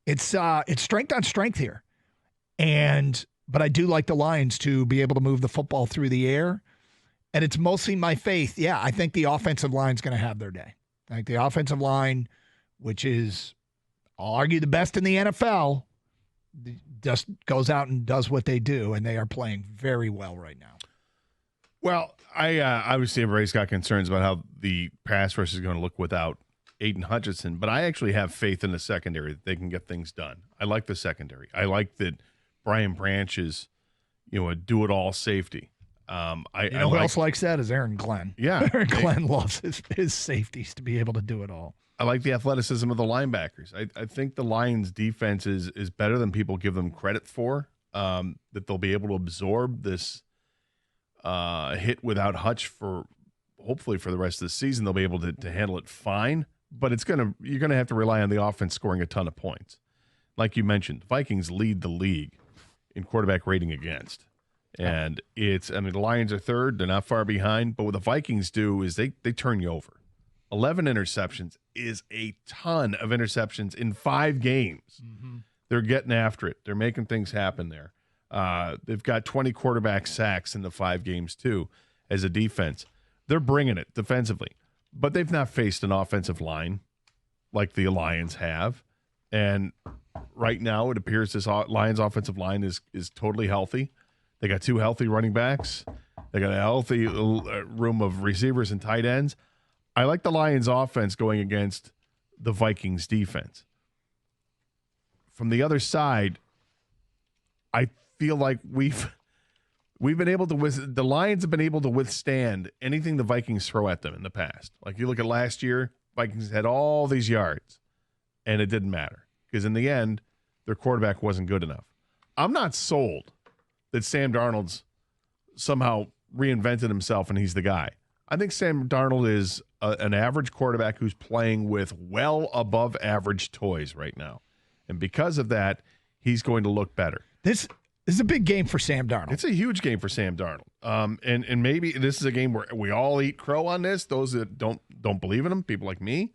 It's strength on strength here. But I do like the Lions to be able to move the football through the air. And it's mostly my faith. Yeah, I think the offensive line's going to have their day. I think the offensive line, which is, I'll argue, the best in the NFL, just goes out and does what they do, and they are playing very well right now. Well, I obviously everybody's got concerns about how the pass rush is going to look without Aiden Hutchinson, but I actually have faith in the secondary that they can get things done. I like the secondary. I like that Brian Branch is, a do-it-all safety. Who else likes that is Aaron Glenn. Yeah. Aaron Glenn loves his safeties to be able to do it all. I like the athleticism of the linebackers. I think the Lions' defense is better than people give them credit for, that they'll be able to absorb this hit without Hutch hopefully for the rest of the season. They'll be able to handle it fine, but you're going to have to rely on the offense scoring a ton of points. Like you mentioned, the Vikings lead the league in quarterback rating against. And the Lions are third. They're not far behind. But what the Vikings do is they turn you over. 11 interceptions is a ton of interceptions in 5 games. Mm-hmm. They're getting after it. They're making things happen there. They've got 20 quarterback sacks in the 5 games, too, as a defense. They're bringing it defensively. But they've not faced an offensive line like the Lions have. And right now it appears this Lions offensive line is totally healthy. They got 2 healthy running backs. They got a healthy room of receivers and tight ends. I like the Lions offense going against the Vikings defense. From the other side, I feel like we've been able to the Lions have been able to withstand anything the Vikings throw at them in the past. Like you look at last year, Vikings had all these yards, and it didn't matter because in the end, their quarterback wasn't good enough. I'm not sold that Sam Darnold's somehow reinvented himself and he's the guy. I think Sam Darnold is an average quarterback who's playing with well above average toys right now. And because of that, he's going to look better. This is a big game for Sam Darnold. It's a huge game for Sam Darnold. And maybe this is a game where we all eat crow on this, those that don't believe in him, people like me.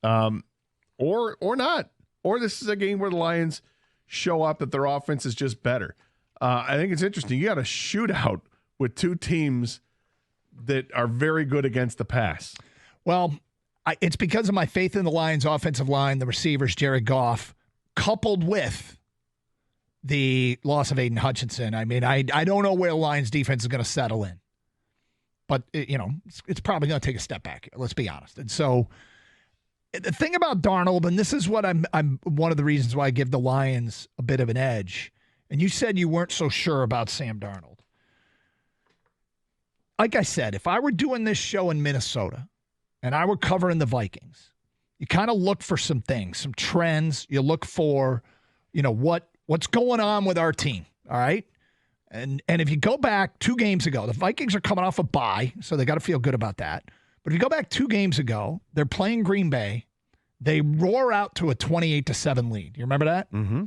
Or not. Or this is a game where the Lions show up that their offense is just better. I think it's interesting. You got a shootout with 2 teams that are very good against the pass. Well, it's because of my faith in the Lions' offensive line, the receivers, Jared Goff, coupled with the loss of Aiden Hutchinson. I mean, I don't know where the Lions' defense is going to settle in. But, it's probably going to take a step back here, let's be honest. And so the thing about Darnold, and this is what I'm one of the reasons why I give the Lions a bit of an edge, and you said you weren't so sure about Sam Darnold. Like I said, if I were doing this show in Minnesota and I were covering the Vikings, you kind of look for some things, some trends. You look for, what's going on with our team, all right? And if you go back 2 games ago, the Vikings are coming off a bye, so they got to feel good about that. But if you go back 2 games ago, they're playing Green Bay. They roar out to a 28-7 lead. You remember that? Mm-hmm.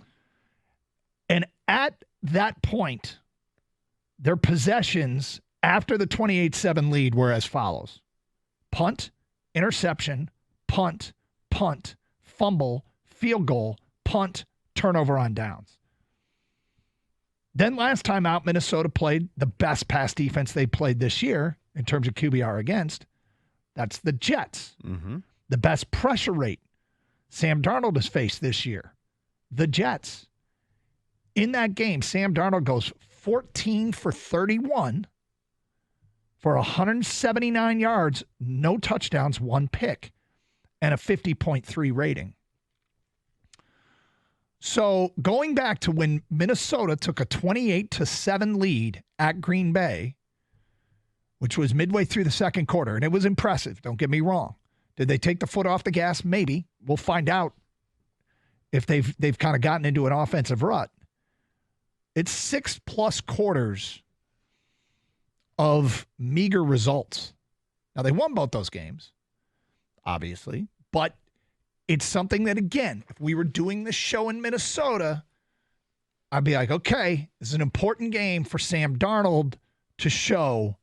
And at that point, their possessions after the 28-7 lead were as follows: punt, interception, punt, fumble, field goal, punt, turnover on downs. Then last time out, Minnesota played the best pass defense they played this year in terms of QBR against. That's the Jets. Mm-hmm. The best pressure rate Sam Darnold has faced this year, the Jets. In that game, Sam Darnold goes 14 for 31 for 179 yards, no touchdowns, 1 pick, and a 50.3 rating. So going back to when Minnesota took a 28-7 lead at Green Bay, which was midway through the second quarter, and it was impressive, don't get me wrong. Did they take the foot off the gas? Maybe. We'll find out if they've kind of gotten into an offensive rut. It's 6+ quarters of meager results. Now, they won both those games, obviously, but it's something that, again, if we were doing this show in Minnesota, I'd be like, okay, this is an important game for Sam Darnold to show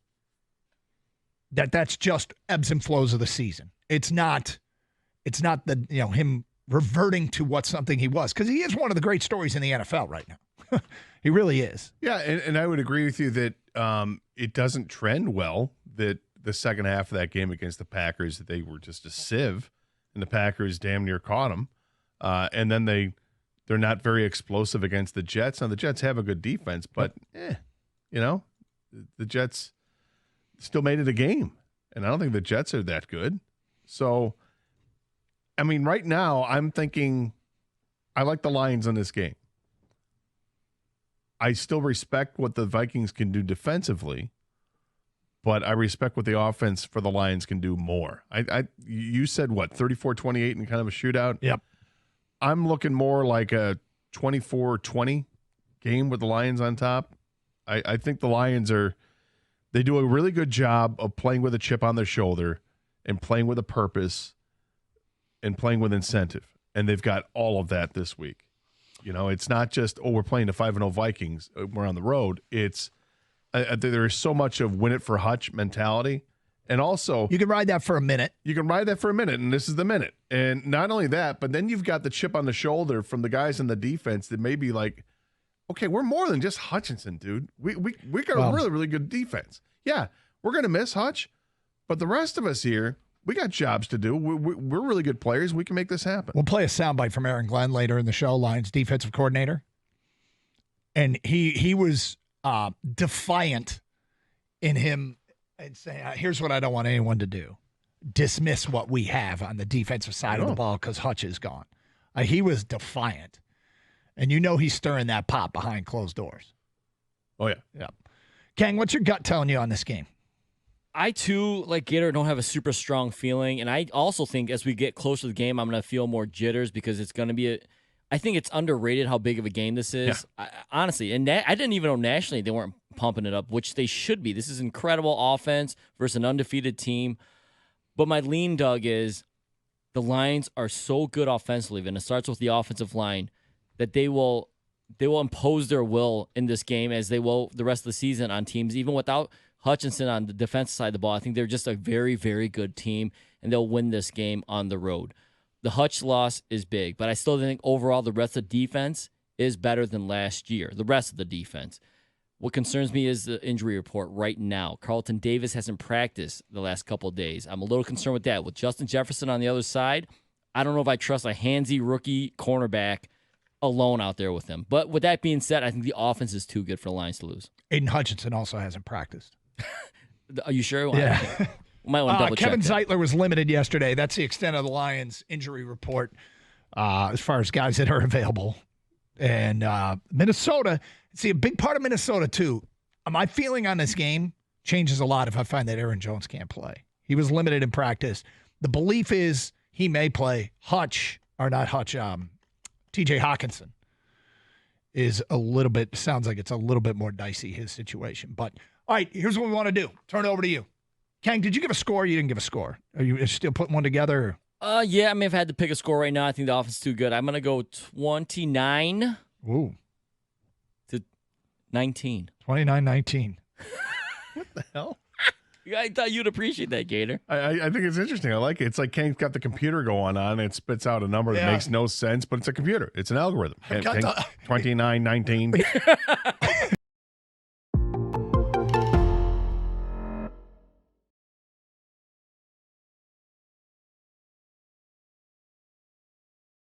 that that's just ebbs and flows of the season. It's not the, him reverting to what something he was, because he is one of the great stories in the NFL right now. He really is. Yeah, and I would agree with you that it doesn't trend well that the second half of that game against the Packers, that they were just a sieve, and the Packers damn near caught them. And then they're not very explosive against the Jets. Now, the Jets have a good defense, but, the Jets still made it a game. And I don't think the Jets are that good. So, I mean, right now, I'm thinking I like the Lions in this game. I still respect what the Vikings can do defensively, but I respect what the offense for the Lions can do more. You said, what, 34-28 in kind of a shootout? Yep. I'm looking more like a 24-20 game with the Lions on top. I think the Lions they do a really good job of playing with a chip on their shoulder and playing with a purpose and playing with incentive. And they've got all of that this week. It's not just, we're playing the 5-0 Vikings, we're on the road. It's there is so much of win it for Hutch mentality. And also, you can ride that for a minute. And this is the minute. And not only that, but then you've got the chip on the shoulder from the guys in the defense that may be like, okay, we're more than just Hutchinson, dude. We got a really, really good defense. Yeah, we're going to miss Hutch, but the rest of us here, we got jobs to do. We're really good players. We can make this happen. We'll play a soundbite from Aaron Glenn later in the show, Lions defensive coordinator. And he was defiant in him and saying, here's what I don't want anyone to do. Dismiss what we have on the defensive side of the ball because Hutch is gone. He was defiant. And he's stirring that pot behind closed doors. Oh, yeah. Yeah. Khang, what's your gut telling you on this game? I, too, like Gator, don't have a super strong feeling. And I also think as we get closer to the game, I'm going to feel more jitters because it's going to be I think it's underrated how big of a game this is. Yeah. Honestly, and I didn't even know nationally they weren't pumping it up, which they should be. This is incredible offense versus an undefeated team. But my lean, Doug, is the Lions are so good offensively, and it starts with the offensive line, that they will impose their will in this game as they will the rest of the season on teams, even without Hutchinson on the defensive side of the ball. I think they're just a very, very good team, and they'll win this game on the road. The Hutch loss is big, but I still think overall the rest of the defense is better than last year, the rest of the defense. What concerns me is the injury report right now. Carlton Davis hasn't practiced the last couple of days. I'm a little concerned with that. With Justin Jefferson on the other side, I don't know if I trust a handsy rookie cornerback alone out there with him. But with that being said, I think the offense is too good for the Lions to lose. Aiden Hutchinson also hasn't practiced. Are you sure? Yeah. Might want to double check. Kevin Zeitler was limited yesterday. That's the extent of the Lions injury report as far as guys that are available. And Minnesota, see, a big part of Minnesota, too, my feeling on this game changes a lot if I find that Aaron Jones can't play. He was limited in practice. The belief is he may play. TJ Hawkinson is sounds like it's a little bit more dicey, his situation. But, all right, here's what we want to do. Turn it over to you. Khang, did you give a score? You didn't give a score. Are you still putting one together? Yeah, I mean, if I had to pick a score right now, I think the offense is too good. I'm going to go 29 to 19. 29-19. What the hell? I thought you'd appreciate that, Gator. I think it's interesting. I like it. It's like Khang's got the computer going on. It spits out a number that makes no sense, but it's a computer. It's an algorithm. 29-19.